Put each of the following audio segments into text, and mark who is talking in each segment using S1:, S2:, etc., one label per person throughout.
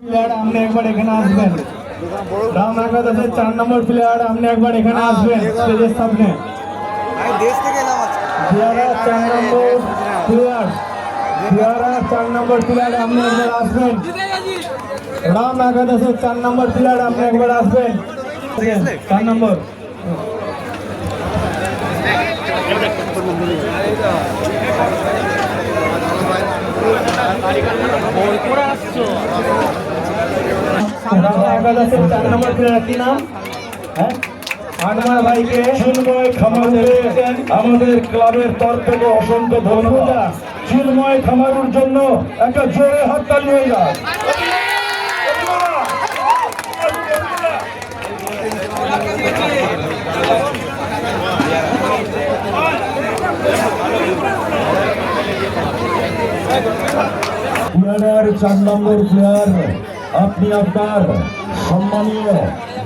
S1: Player আপনি একবার এখানে আসবেন। রাম একাদশের 4 নম্বর প্লেয়ার আপনি একবার এখানে আসবেন স্টেজের সামনে। পেয়ারা 4 নম্বর প্লেয়ার, পেয়ারা 4 নম্বর প্লেয়ার আপনি একবার আসবেন। রাম একাদশের 4 নম্বর প্লেয়ার আপনি একবার আসবেন। 4 নম্বর একাদশের 4 নম্বর প্লেয়ার কি নাম? হ্যাঁ, আনোয়ার ভাইকে চিন্ময় খামারুকে আমাদের ক্লাবের তরফ থেকে অসংখ্য ধন্যবাদ। চিন্ময় খামারুর জন্য একটা জোরে হাততালি হয়ে যায়। প্লেয়ারের 4 নম্বর প্লেয়ার আপনি আপনার সম্মানীয়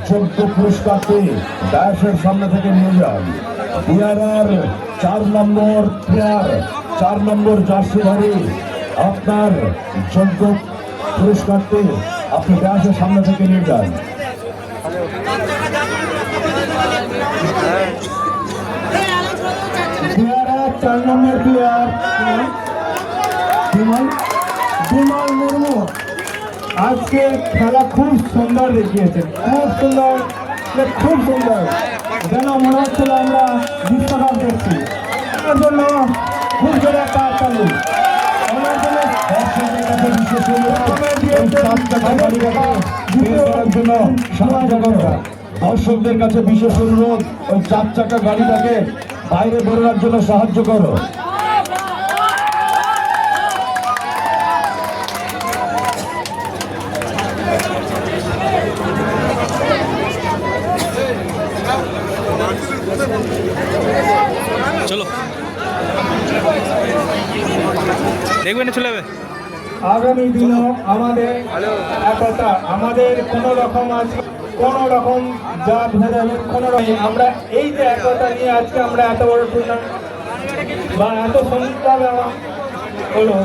S1: যোগ্য পুরস্কারটি ডায়াসের সামনে থেকে নিয়ে যান। প্লেয়ারের 4 নম্বর প্লেয়ার, 4 নম্বর জার্সিধারী আপনার যোগ্য পুরস্কারটি আপনি ডায়াসের সামনে থেকে নিয়ে যান। প্লেয়ারের 4 নম্বর প্লেয়ার বিমল মুর্মু আজকে খেলা খুব সুন্দর দেখিয়েছে, খুব সুন্দর, খুব সুন্দর, যেন মনে হচ্ছিল আমরা বিশ্বকাপ দেখছি। ওনার জন্য খুব জোরে একটা চালু, ওনার জন্য দর্শকদের কাছে বিশেষ অনুরোধ, ওই 4 চাকা গাড়িটাকে বাইরে বেরোনোর জন্য সাহায্য করো।
S2: চলো দেখবেন চলে যাবে।
S1: আগামী দিনও আমাদের একটা আমাদের কোনো রকম জাত ভেদাভেদ কোনো রকম আমরা এই যে একতা নিয়ে আজকে আমরা এত বড় টুর্নামেন্ট বা এত সুন্দর হলো,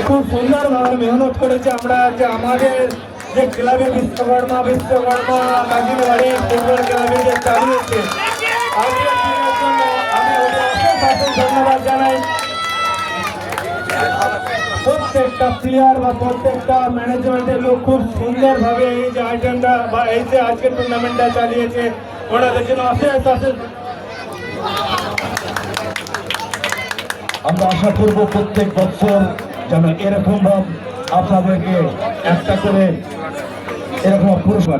S1: খুব সুন্দরভাবে মেহনত করেছে। আমরা যে আমাদের যে ক্লাবে বিশ্বকর্মা কাকিনাবাড়ি ফুটবল ক্লাবে যে চালিয়েছে, আমি ওদের ধন্যবাদ জানাই। প্রত্যেকটা প্লেয়ার বা প্রত্যেকটা ম্যানেজমেন্টের লোক খুব সুন্দরভাবে এই যে আয়োজনটা বা এই যে আজকের টুর্নামেন্টটা চালিয়েছে, ওনাদের জন্য অশেষ আমরা আশা করব প্রত্যেক বছর যেন এরকম ভাব আপনাদেরকে একটা করে এরকম পুরস্কার